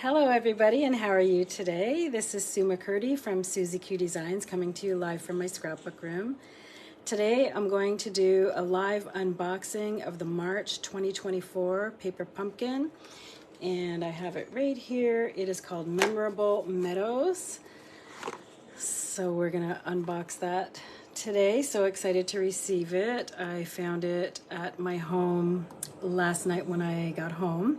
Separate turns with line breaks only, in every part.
Hello everybody, and how are you today? This is Sue McCurdy from Susie Q Designs coming to you live from my scrapbook room. Today I'm going to do a live unboxing of the March 2024 paper pumpkin, and I have it right here. It is called Memorable Meadows. So we're gonna unbox that today. So excited to receive it. I found it at my home last night when I got home.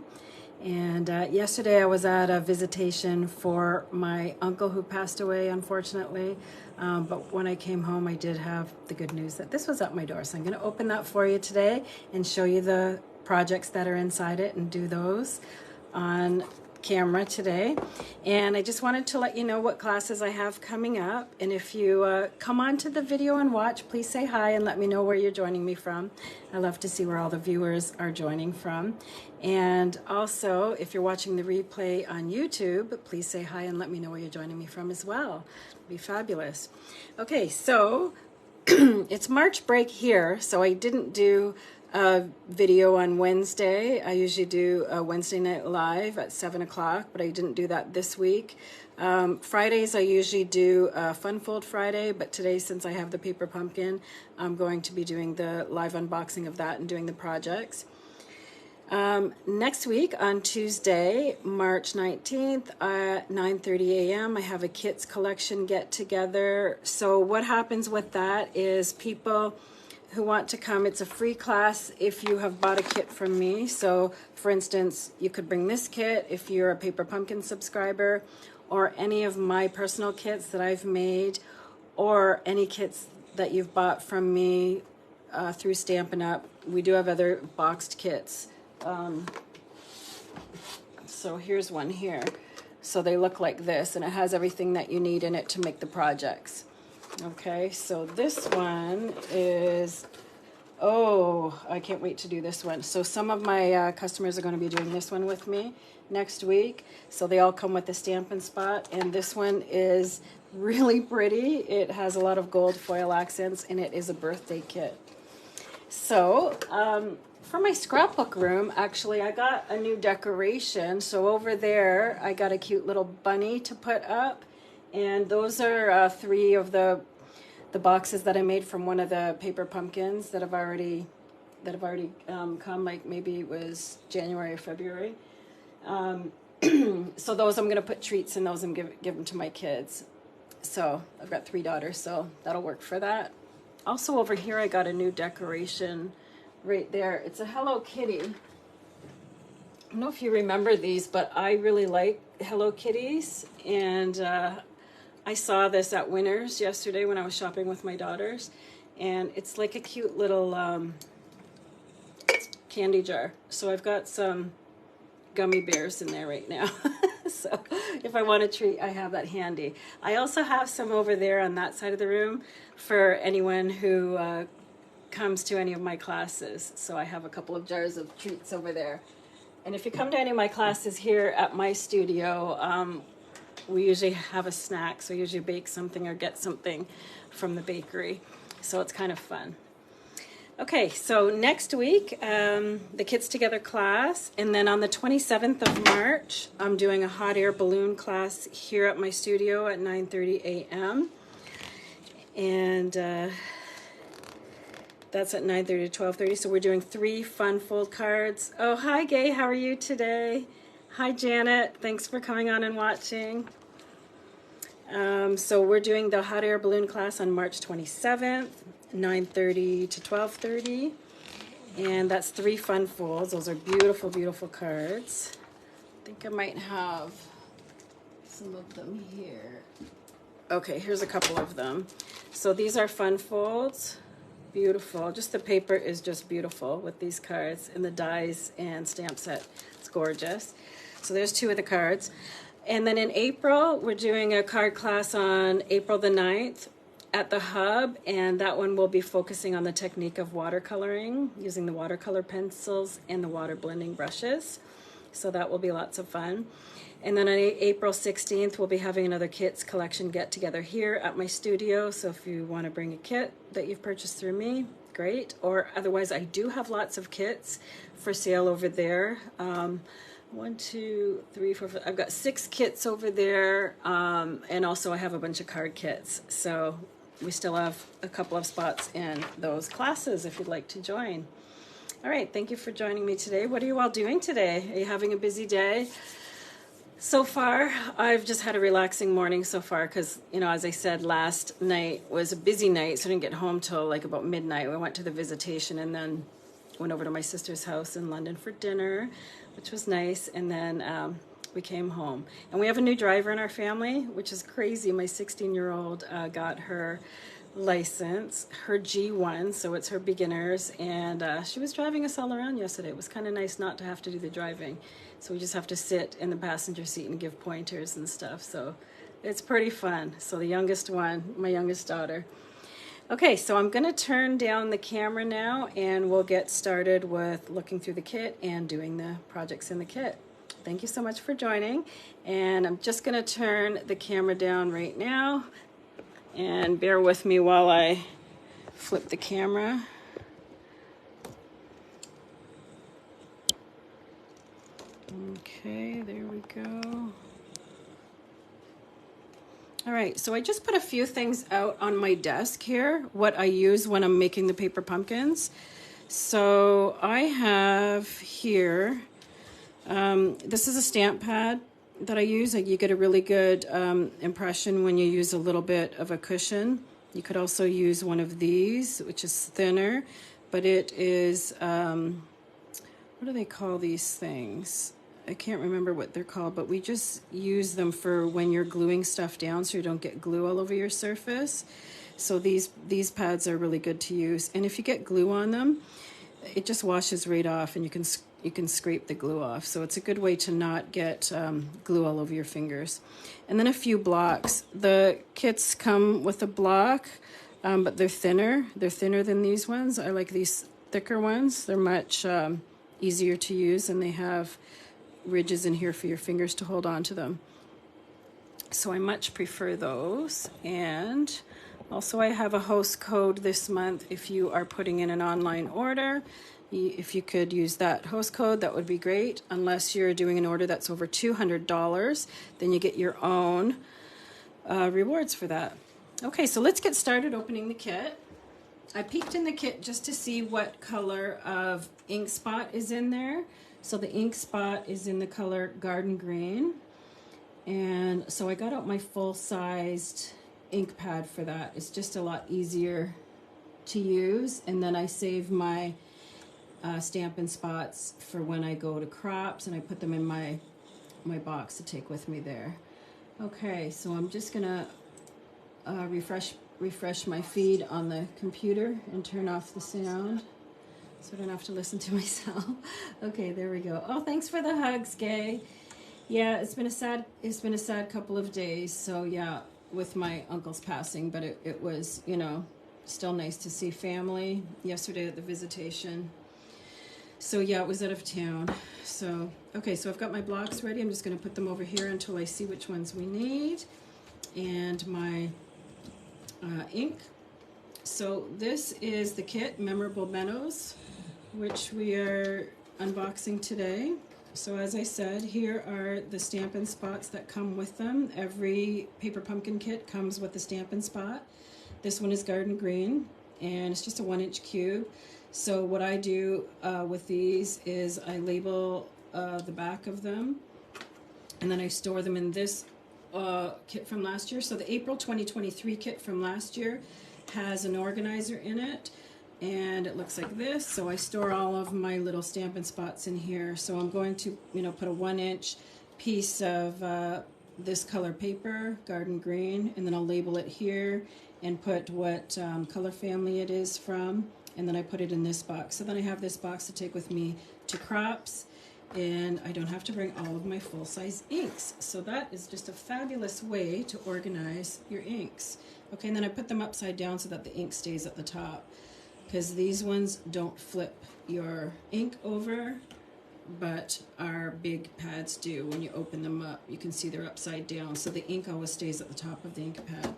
And yesterday I was at a visitation for my uncle who passed away, unfortunately. But when I came home, I did have the good news that this was at my door. So I'm going to open that for you today and show you the projects that are inside it and do those on camera today. And I just wanted to let you know what classes I have coming up. And if you come on to the video and watch, please say hi and let me know where you're joining me from. I love to see where all the viewers are joining from. And also, if you're watching the replay on YouTube, please say hi and let me know where you're joining me from as well. It'd be fabulous. Okay, so it's March break here, so I didn't do a video on Wednesday. I usually do a Wednesday night live at 7 o'clock, but I didn't do that this week. Fridays I usually do a Fun Fold Friday, but today, since I have the paper pumpkin, I'm going to be doing the live unboxing of that and doing the projects. Next week on Tuesday, March 19th at 9:30 a.m. I have a kits collection get together. So what happens with that is people who want to come, it's a free class if you have bought a kit from me. So for instance, you could bring this kit if you're a Paper Pumpkin subscriber, or any of my personal kits that I've made, or any kits that you've bought from me through Stampin' Up. We do have other boxed kits. So here's one here. So they look like this, and it has everything that you need in it to make the projects. Okay, so this one is, oh, I can't wait to do this one. So some of my customers are going to be doing this one with me next week. So they all come with the Stampin' Spot, and this one is really pretty. It has a lot of gold foil accents, and it is a birthday kit. So, for my scrapbook room, actually, I got a new decoration. So over there, I got a cute little bunny to put up. And those are three of the boxes that I made from one of the paper pumpkins that have already come, like maybe it was January or February. So those I'm going to put treats in those and give them to my kids. So I've got 3 daughters, so that'll work for that. Also over here, I got a new decoration right there. It's a Hello Kitty. I don't know if you remember these, but I really like Hello Kitties, and I saw this at Winners yesterday when I was shopping with my daughters, and it's like a cute little candy jar. So I've got some gummy bears in there right now. So if I want a treat, I have that handy. I also have some over there on that side of the room for anyone who comes to any of my classes. So I have a couple of jars of treats over there. And if you come to any of my classes here at my studio, we usually have a snack. So I usually bake something or get something from the bakery. So it's kind of fun. Okay, so next week, the Kids Together class, and then on the 27th of March, I'm doing a hot air balloon class here at my studio at 9:30 a.m. And that's at 9:30 to 12:30, so we're doing 3 fun fold cards. Oh, hi Gay, how are you today? Hi Janet, thanks for coming on and watching. So we're doing the hot air balloon class on March 27th. 9:30 to 12:30, and that's 3 fun folds. Those are beautiful, beautiful cards. I think I might have some of them here. Okay, here's a couple of them. So these are fun folds. Beautiful. Just the paper is just beautiful with these cards, and the dies and stamp set. It's gorgeous. So there's 2 of the cards. And then in April, we're doing a card class on April the 9th. At the Hub, and that one will be focusing on the technique of watercoloring using the watercolor pencils and the water blending brushes. So that will be lots of fun. And then on April 16th, we'll be having another kits collection get together here at my studio. So if you want to bring a kit that you've purchased through me, great. Or otherwise, I do have lots of kits for sale over there. 1, 2, 3, 4, 5. I've got 6 kits over there, and also I have a bunch of card kits. So we still have a couple of spots in those classes if you'd like to join. All right, thank you for joining me today. What are you all doing today? Are you having a busy day? So far, I've just had a relaxing morning so far because, you know, as I said, last night was a busy night, so I didn't get home till like about midnight. We went to the visitation and then went over to my sister's house in London for dinner, which was nice, and then we came home. And we have a new driver in our family, which is crazy. My 16-year-old got her license, her G1, so it's her beginners, and she was driving us all around yesterday. It was kind of nice not to have to do the driving, so we just have to sit in the passenger seat and give pointers and stuff, so it's pretty fun. So the youngest one, my youngest daughter. Okay, so I'm going to turn down the camera now and we'll get started with looking through the kit and doing the projects in the kit. Thank you so much for joining, and I'm just going to turn the camera down right now, and bear with me while I flip the camera. Okay, there we go. All right, so I just put a few things out on my desk here, what I use when I'm making the paper pumpkins. So I have here, this is a stamp pad that I use. Like, you get a really good impression when you use a little bit of a cushion. You could also use one of these, which is thinner, but it is, what do they call these things? I can't remember what they're called, but we just use them for when you're gluing stuff down so you don't get glue all over your surface. So these pads are really good to use. And if you get glue on them, it just washes right off, and you can scrape the glue off. So it's a good way to not get glue all over your fingers. And then a few blocks. The kits come with a block, but they're thinner. They're thinner than these ones. I like these thicker ones. They're much easier to use, and they have ridges in here for your fingers to hold on to them. So I much prefer those. And also I have a host code this month. If you are putting in an online order, if you could use that host code, that would be great. Unless you're doing an order that's over $200, then you get your own rewards for that. Okay, so let's get started opening the kit. I peeked in the kit just to see what color of ink spot is in there. So the ink spot is in the color Garden Green. And so I got out my full-sized ink pad for that. It's just a lot easier to use. And then I save my Stampin' Spots for when I go to crops, and I put them in my box to take with me there. Okay, so I'm just gonna refresh my feed on the computer and turn off the sound, so I don't have to listen to myself. Okay, there we go. Oh, thanks for the hugs, Gay. Yeah, it's been a sad couple of days. So yeah, with my uncle's passing, but it was, you know, still nice to see family yesterday at the visitation. So yeah, it was out of town. So okay, so I've got my blocks ready. I'm just going to put them over here until I see which ones we need, and my ink. So this is the kit, Memorable Meadows, which we are unboxing today. So as I said, here are the Stampin' Spots that come with them. Every paper pumpkin kit comes with a Stampin' Spot. This one is Garden Green, and it's just a 1-inch cube. So what I do with these is I label the back of them, and then I store them in this kit from last year. So the April 2023 kit from last year has an organizer in it, and it looks like this. So I store all of my little Stampin' Spots in here. So I'm going to, you know, put a 1-inch piece of this color paper, Garden Green, and then I'll label it here and put what color family it is from, and then I put it in this box. So then I have this box to take with me to crops, and I don't have to bring all of my full-size inks. So that is just a fabulous way to organize your inks. Okay, and then I put them upside down so that the ink stays at the top, because these ones don't flip your ink over, but our big pads do. When you open them up, you can see they're upside down, so the ink always stays at the top of the ink pad.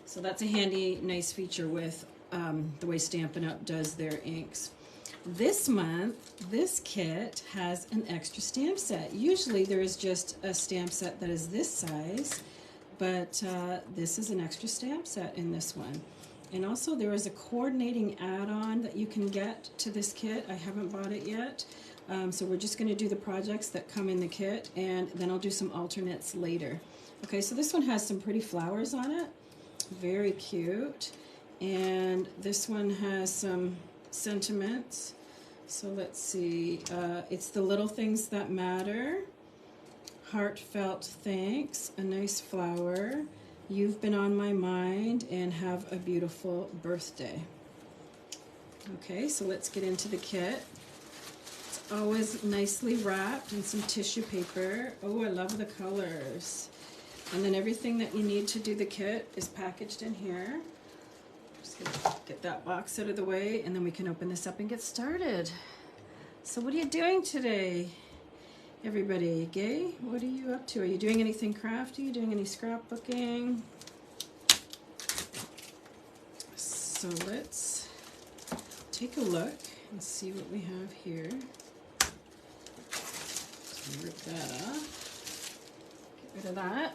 So that's a handy, nice feature with the way Stampin' Up! Does their inks. this month, this kit has an extra stamp set. Usually there is just a stamp set that is this size, but this is an extra stamp set in this one. And also there is a coordinating add-on that you can get to this kit. I haven't bought it yet. So we're just going to do the projects that come in the kit, and then I'll do some alternates later. Okay, so this one has some pretty flowers on it. Very cute. And this one has some sentiments. So let's see. It's the little things that matter. Heartfelt thanks. A nice flower. You've been on my mind, and have a beautiful birthday. Okay, so let's get into the kit. It's always nicely wrapped in some tissue paper. Oh, I love the colors. And then everything that you need to do the kit is packaged in here. Just gonna get that box out of the way, and then we can open this up and get started. So what are you doing today, everybody? Gay, what are you up to? Are you doing anything crafty? Are you doing any scrapbooking? So let's take a look and see what we have here. So rip that off. Get rid of that.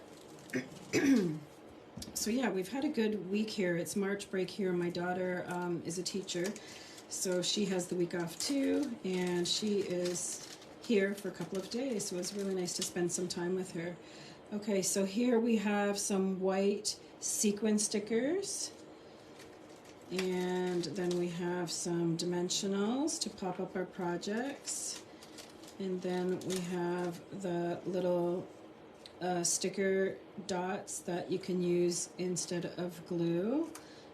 So yeah, we've had a good week here. It's March break here. My daughter is a teacher, so she has the week off too, and she is here for a couple of days, so it's really nice to spend some time with her. Okay, so here we have some white sequin stickers, and then we have some dimensionals to pop up our projects, and then we have the little sticker dots that you can use instead of glue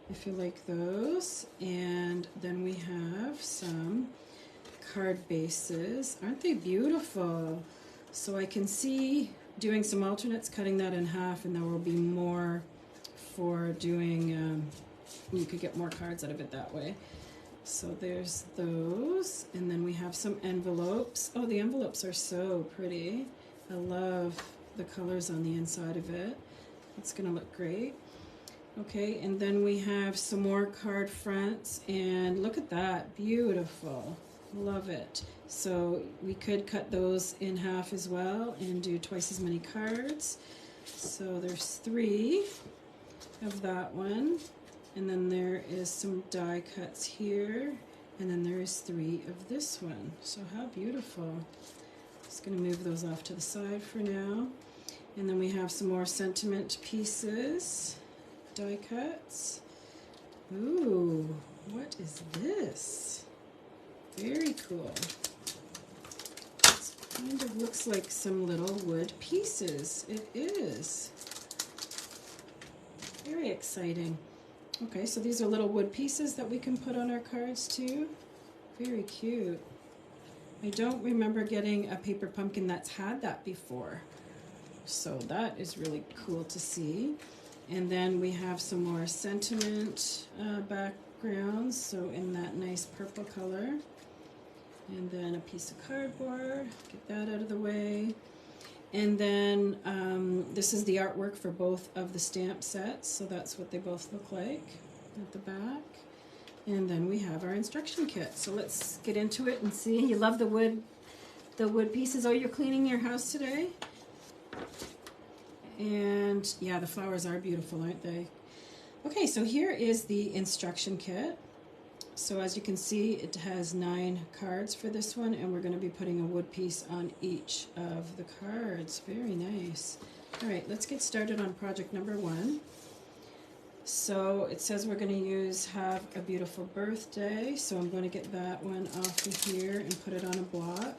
if you like those. And then we have some card bases. Aren't they beautiful? So I can see doing some alternates, cutting that in half, and there will be more for doing, you could get more cards out of it that way. So there's those, and then we have some envelopes. Oh, the envelopes are so pretty. I love the colors on the inside of it. It's gonna look great. Okay, and then we have some more card fronts, and look at that, beautiful. Love it. So we could cut those in half as well and do twice as many cards. So there's 3 of that one, and then there is some die cuts here, and then there is 3 of this one. So how beautiful. Just gonna move those off to the side for now. And then we have some more sentiment pieces, die cuts. Ooh, what is this? Very cool. It kind of looks like some little wood pieces. It is. Very exciting. Okay, so these are little wood pieces that we can put on our cards too. Very cute. I don't remember getting a paper pumpkin that's had that before. So that is really cool to see. And then we have some more sentiment backgrounds, so in that nice purple color. And then a piece of cardboard, get that out of the way. And then this is the artwork for both of the stamp sets, so that's what they both look like at the back. And then we have our instruction kit. So let's get into it and see. You love the wood pieces. Oh, you're cleaning your house today? And yeah, the flowers are beautiful, aren't they? Okay, so here is the instruction kit. So as you can see, it has 9 cards for this one, and we're going to be putting a wood piece on each of the cards. Very nice. All right, let's get started on project number 1. So it says we're going to use Have a Beautiful Birthday, so I'm going to get that one off of here and put it on a block.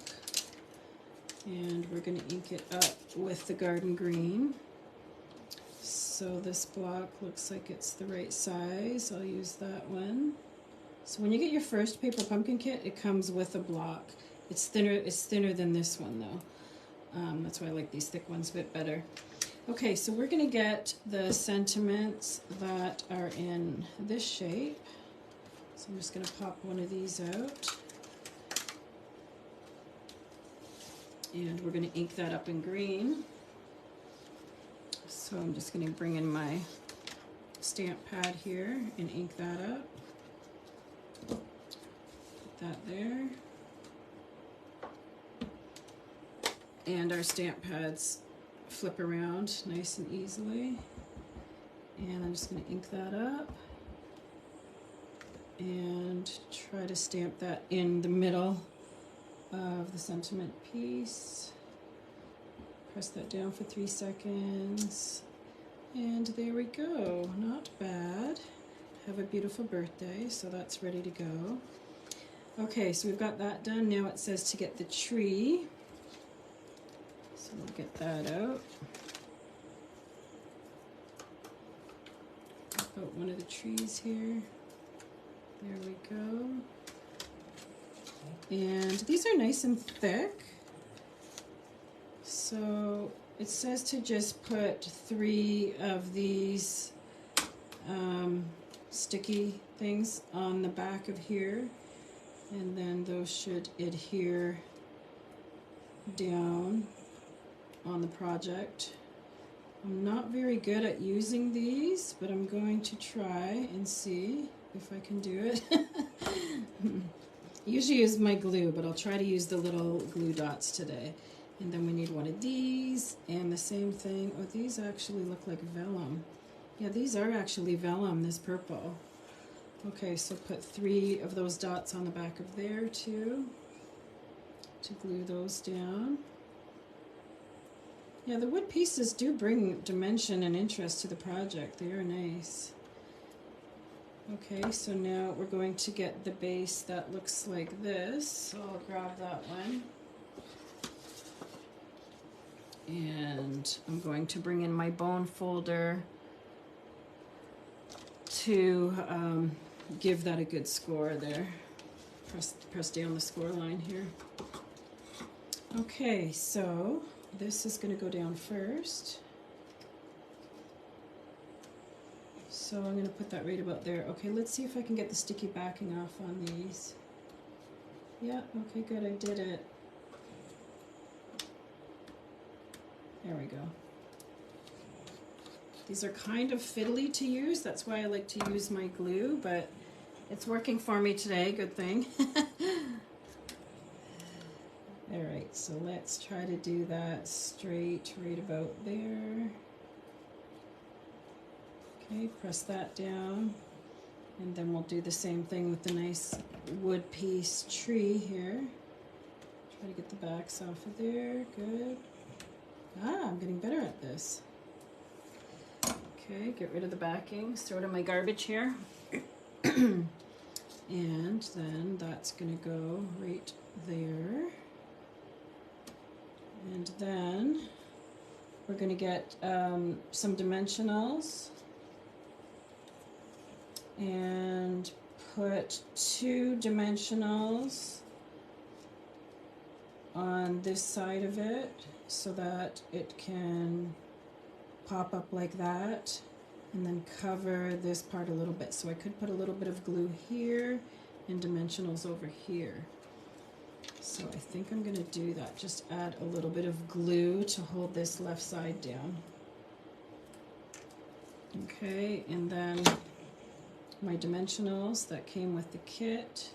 And we're going to ink it up with the garden green. So this block looks like it's the right size. I'll use that one. So when you get your first paper pumpkin kit, it comes with a block. It's thinner than this one though. That's why I like these thick ones a bit better. Okay, so we're going to get the sentiments that are in this shape. So I'm just going to pop one of these out. And we're going to ink that up in green. So I'm just going to bring in my stamp pad here and ink that up. that there. And our stamp pads flip around nice and easily. And I'm just going to ink that up and try to stamp that in the middle of the sentiment piece. Press that down for 3 seconds. And there we go. Not bad. Have a beautiful birthday. So that's ready to go. Okay, so we've got that done. Now it says to get the tree. So we'll get that out. Out one of the trees here. There we go. And these are nice and thick. So it says to just put 3 of these sticky things on the back of here, and then those should adhere down on the project. I'm not very good at using these, but I'm going to try and see if I can do it. Usually use my glue, but I'll try to use the little glue dots today. And then we need one of these, and the same thing. Oh, these actually look like vellum. Yeah, these are actually vellum, this purple. Okay, so put 3 of those dots on the back of there too, to glue those down. Yeah, the wood pieces do bring dimension and interest to the project. They are nice. Okay, so now we're going to get the base that looks like this. So I'll grab that one. And I'm going to bring in my bone folder to give that a good score there. Press down the score line here. Okay, so this is going to go down first. So I'm going to put that right about there. Okay, let's see if I can get the sticky backing off on these. Yeah, okay, good, I did it. There we go. These are kind of fiddly to use. That's why I like to use my glue, but it's working for me today. Good thing. All right, so let's try to do that straight right about there. Okay, press that down. And then we'll do the same thing with the nice wood piece tree here. Try to get the backs off of there. Good. Ah, I'm getting better at this. Okay, get rid of the backings, throw it in my garbage here. And then that's gonna go right there. And then we're gonna get some dimensionals and put 2 dimensionals on this side of it, so that it can pop up like that, and then cover this part a little bit. So I could put a little bit of glue here and dimensionals over here. So I think I'm going to do that. Just add a little bit of glue to hold this left side down. Okay, and then my dimensionals that came with the kit.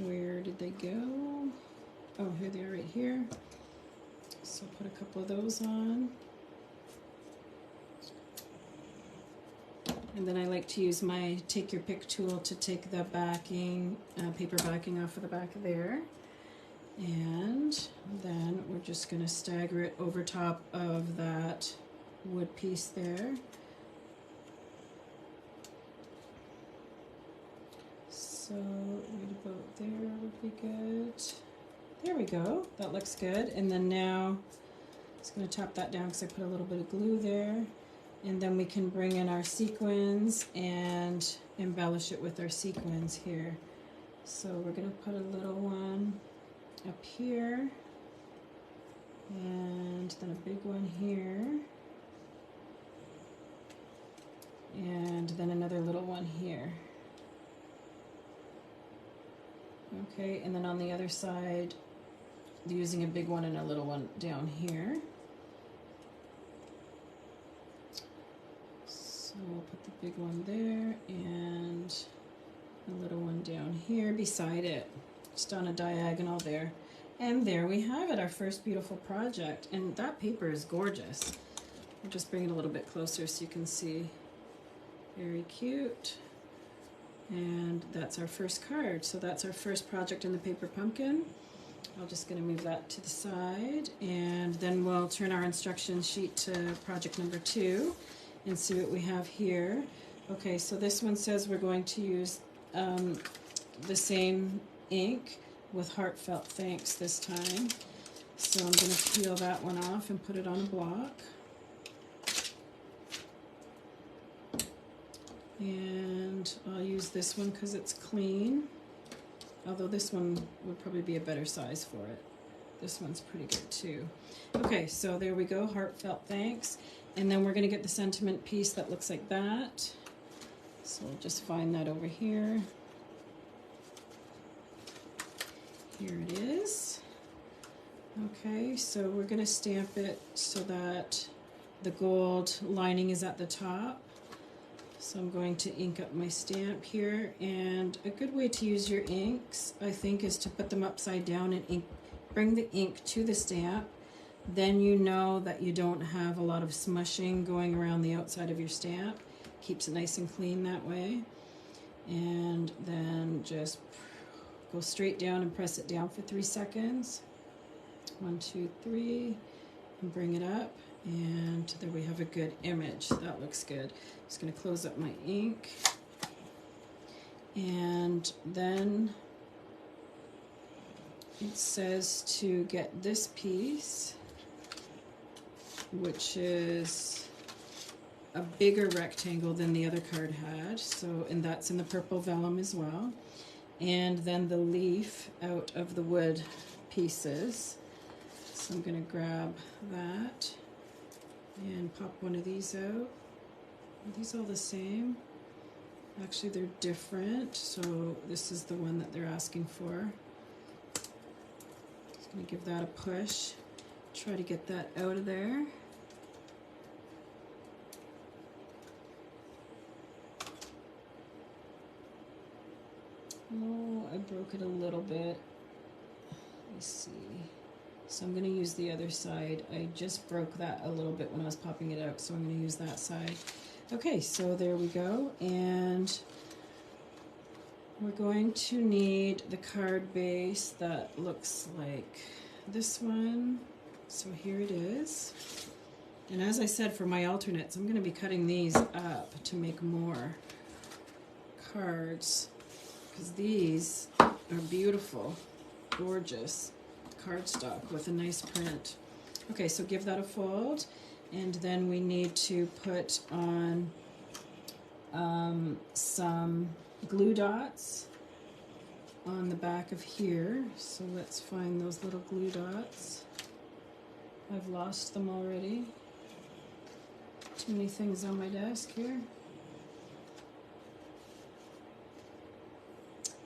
Where did they go? Oh, here they are right here. So put a couple of those on. And then I like to use my take your pick tool to take the backing, paper backing off of the back of there. And then we're just going to stagger it over top of that wood piece there. So right about there would be good. There we go, that looks good. And then now I'm just going to tap that down because I put a little bit of glue there. And then we can bring in our sequins and embellish it with our sequins here. So we're going to put a little one up here, and then a big one here, and then another little one here. Okay, and then on the other side, using a big one and a little one down here. So we'll put the big one there, and a little one down here beside it, just on a diagonal there. And there we have it, our first beautiful project. And that paper is gorgeous. I'll just bring it a little bit closer so you can see. Very cute. And that's our first card. So that's our first project in the paper pumpkin. I'm just going to move that to the side, and then we'll turn our instruction sheet to project number 2 and see what we have here. Okay, so this one says we're going to use the same ink with heartfelt thanks this time. So I'm going to peel that one off and put it on a block. And I'll use this one because it's clean. Although this one would probably be a better size for it. This one's pretty good too. Okay, so there we go, heartfelt thanks. And then we're gonna get the sentiment piece that looks like that. So we'll just find that over here. Here it is. Okay, so we're gonna stamp it so that the gold lining is at the top. So I'm going to ink up my stamp here, and a good way to use your inks, I think, is to put them upside down and bring the ink to the stamp. Then you know that you don't have a lot of smushing going around the outside of your stamp. Keeps it nice and clean that way. And then just go straight down and press it down for 3 seconds. 1, 2, 3, and bring it up. And there we have a good image. That looks good. I'm just going to close up my ink. And then it says to get this piece, which is a bigger rectangle than the other card had. So, and that's in the purple vellum as well. And then the leaf out of the wood pieces. So I'm going to grab that and pop one of these out. Are these all the same? Actually, they're different, so this is the one that they're asking for. Just going to give that a push. Try to get that out of there. Oh, I broke it a little bit. Let me see. So I'm going to use the other side. I just broke that a little bit when I was popping it out, so I'm going to use that side. Okay, so there we go, and we're going to need the card base that looks like this one. So here it is. And as I said, for my alternates, I'm going to be cutting these up to make more cards, because these are beautiful, gorgeous cardstock with a nice print. Okay, so give that a fold, and then we need to put on some glue dots on the back of here. So let's find those little glue dots. I've lost them already. Too many things on my desk here.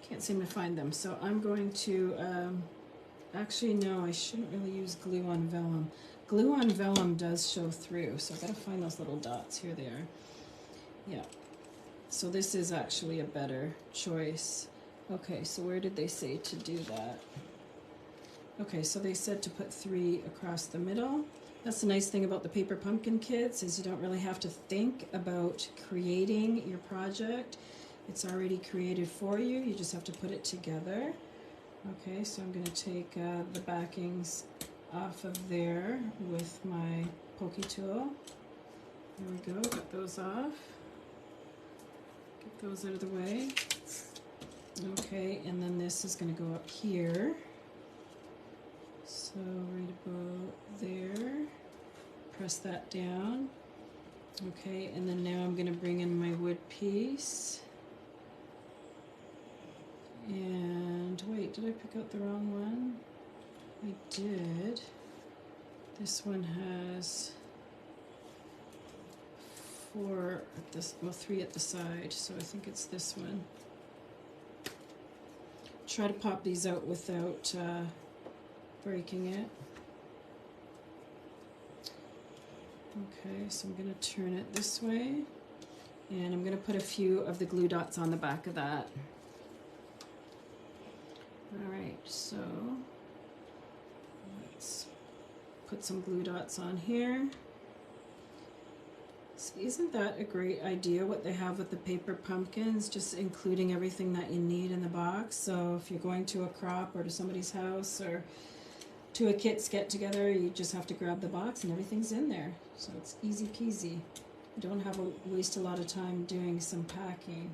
Can't seem to find them, so I'm going to actually, no, I shouldn't really use glue on vellum. Glue on vellum does show through, so I've got to find those little dots. Here they are. Yeah. So this is actually a better choice. Okay, so where did they say to do that? Okay, so they said to put 3 across the middle. That's the nice thing about the paper pumpkin kits, is you don't really have to think about creating your project. It's already created for you. You just have to put it together. Okay, so I'm going to take the backings off of there with my pokey tool. There we go, got those off. Get those out of the way. Okay, and then this is going to go up here. So right about there. Press that down. Okay, and then now I'm going to bring in my wood piece. And wait, did I pick out the wrong one? I did. This one has 4 at this, well, 3 at the side, so I think it's this one. Try to pop these out without breaking it. Okay, so I'm going to turn it this way, and I'm going to put a few of the glue dots on the back of that. So let's put some glue dots on here. So isn't that a great idea what they have with the paper pumpkins, just including everything that you need in the box? So if you're going to a crop or to somebody's house or to a kids get together, you just have to grab the box and everything's in there. So it's easy peasy. You don't have to waste a lot of time doing some packing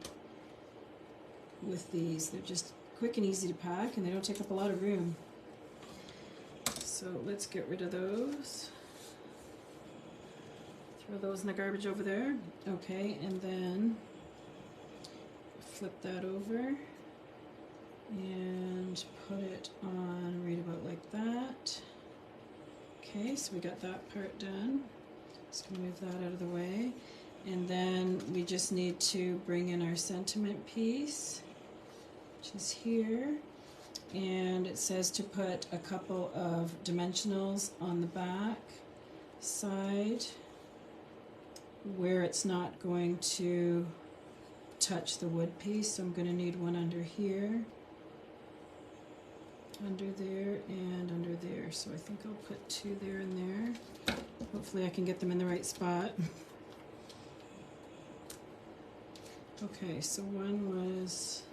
with these. They're just quick and easy to pack and they don't take up a lot of room. So let's get rid of those. Throw those in the garbage over there. Okay, and then flip that over and put it on right about like that. Okay, so we got that part done. Just gonna move that out of the way. And then we just need to bring in our sentiment piece, which is here. And it says to put a couple of dimensionals on the back side where it's not going to touch the wood piece. So I'm going to need one under here, under there, and under there. So I think I'll put two there and there. Hopefully I can get them in the right spot. Okay, so one was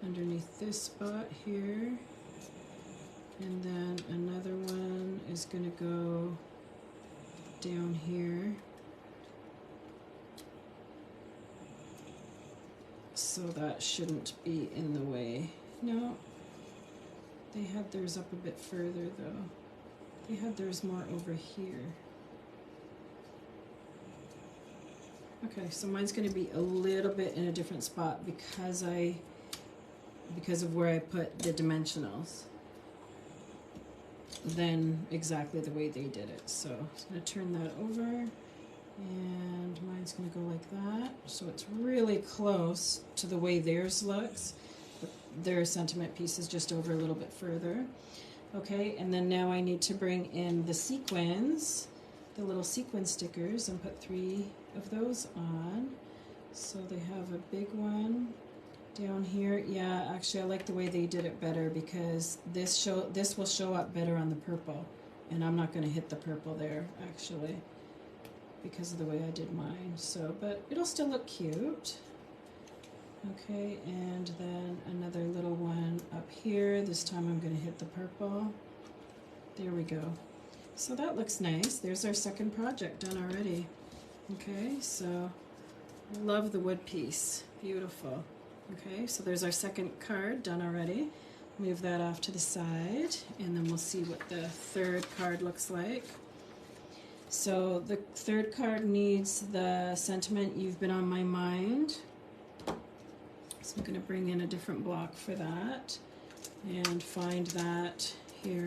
underneath this spot here, and then another one is going to go down here. So that shouldn't be in the way. No, they had theirs up a bit further though. They had theirs more over here. Okay, so mine's going to be a little bit in a different spot because of where I put the dimensionals than exactly the way they did it. So I'm just going to turn that over, and mine's going to go like that. So it's really close to the way theirs looks, but their sentiment piece is just over a little bit further. Okay, and then now I need to bring in the sequins, the little sequin stickers, and put 3 of those on. So they have a big one down here. Yeah, actually I like the way they did it better because this will show up better on the purple, and I'm not going to hit the purple there actually because of the way I did mine. So, but it'll still look cute. Okay, and then another little one up here. This time I'm going to hit the purple. There we go. So that looks nice. There's our second project done already. Okay, so love the wood piece. Beautiful. Okay, so there's our second card done already. Move that off to the side, and then we'll see what the third card looks like. So the third card needs the sentiment, "You've been on my mind." So I'm going to bring in a different block for that and find that here.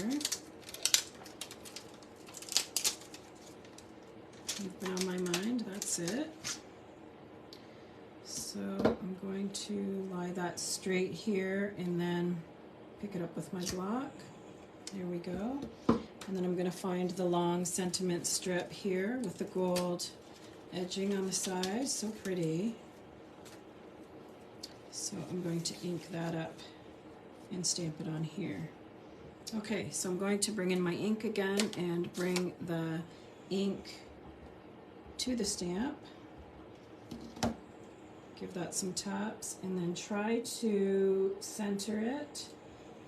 You've been on my mind, that's it. So I'm going to lie that straight here and then pick it up with my block. There we go. And then I'm going to find the long sentiment strip here with the gold edging on the side. So pretty. So I'm going to ink that up and stamp it on here. Okay, so I'm going to bring in my ink again and bring the ink to the stamp. Give that some taps and then try to center it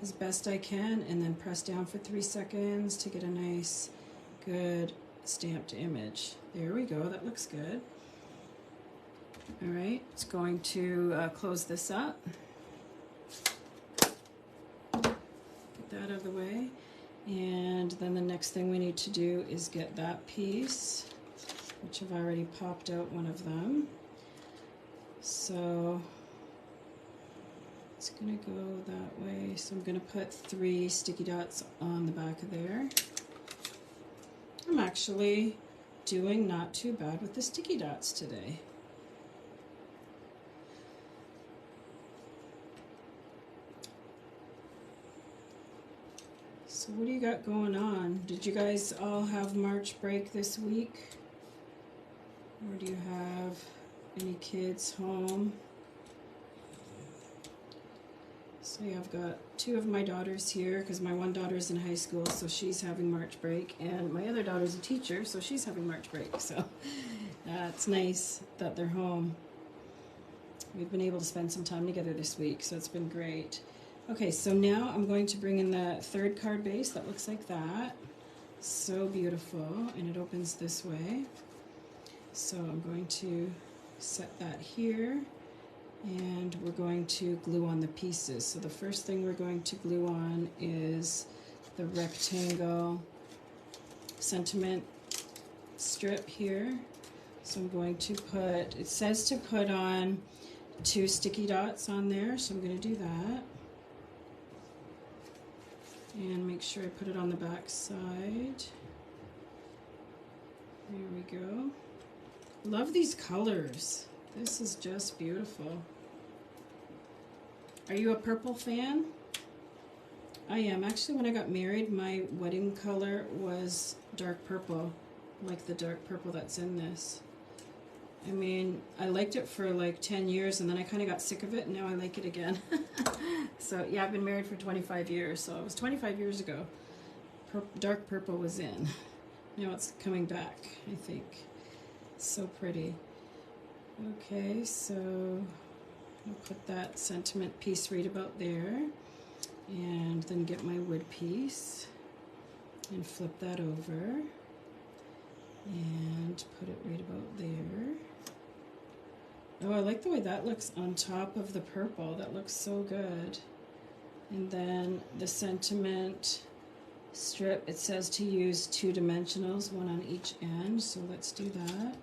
as best I can, and then press down for 3 seconds to get a nice, good stamped image. There we go, that looks good. All right, it's going to close this up. Get that out of the way. And then the next thing we need to do is get that piece, which I've already popped out one of them. So it's going to go that way. So I'm going to put 3 sticky dots on the back of there. I'm actually doing not too bad with the sticky dots today. So what do you got going on? Did you guys all have March break this week? Or do you have any kids home? So yeah, I've got two of my daughters here because my one daughter's in high school, so she's having March break, and my other daughter's a teacher, so she's having March break. So it's nice that they're home. We've been able to spend some time together this week, so it's been great. Okay, so now I'm going to bring in the third card base that looks like that. So beautiful, and it opens this way. So I'm going to set that here. And we're going to glue on the pieces. So the first thing we're going to glue on is the rectangle sentiment strip here. So I'm going to put, it says to put on 2 sticky dots on there, so I'm going to do that. And make sure I put it on the back side. There we go. Love these colors. This is just beautiful. Are you a purple fan? I am. Actually, when I got married, my wedding color was dark purple, like the dark purple that's in this. I mean, I liked it for like 10 years, and then I kind of got sick of it, and now I like it again. So, yeah, I've been married for 25 years, so it was 25 years ago. Dark purple was in. Now it's coming back, I think. So pretty. Okay, so I'll put that sentiment piece right about there, and then get my wood piece and flip that over and put it right about there. Oh, I like the way that looks on top of the purple. That looks so good. And then the sentiment strip, it says to use 2 dimensionals, 1 on each end, so let's do that.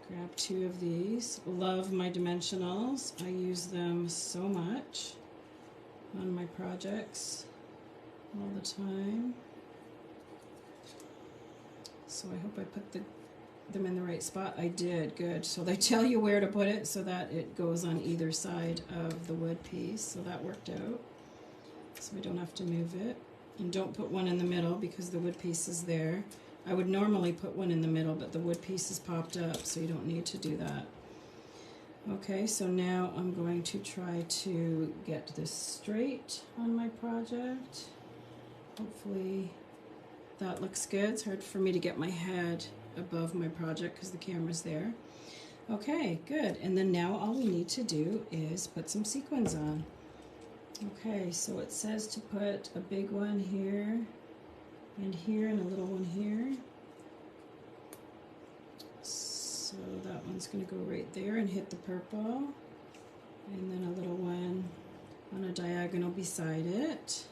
Grab 2 of these. Love my dimensionals. I use them so much on my projects all the time. So I hope I put them in the right spot. I did, good. So they tell you where to put it so that it goes on either side of the wood piece. So that worked out. So we don't have to move it. And don't put one in the middle because the wood piece is there. I would normally put one in the middle, but the wood piece is popped up, so you don't need to do that. Okay, so now I'm going to try to get this straight on my project. Hopefully that looks good. It's hard for me to get my head above my project because the camera's there. Okay, good. And then now all we need to do is put some sequins on. Okay, so it says to put a big one here, and here, and a little one here. So that one's going to go right there and hit the purple, and then a little one on a diagonal beside it,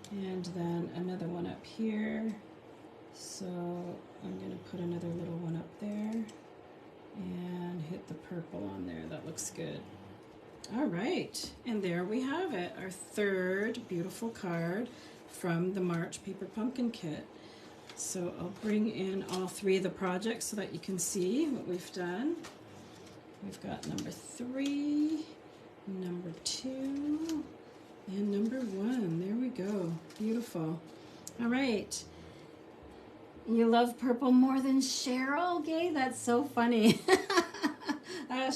and then another one up here. So I'm going to put another little one up there and hit the purple on there. That looks good. All right, and there we have it, our third beautiful card from the March Paper Pumpkin Kit. So I'll bring in all 3 of the projects so that you can see what we've done. We've got number 3, number 2, and number 1. There we go. Beautiful. All right. You love purple more than Cheryl, Gay? That's so funny.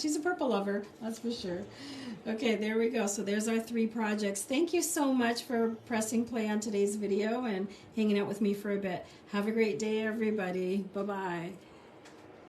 She's a purple lover, that's for sure. Okay, there we go. So there's our 3 projects. Thank you so much for pressing play on today's video and hanging out with me for a bit. Have a great day, everybody. Bye-bye.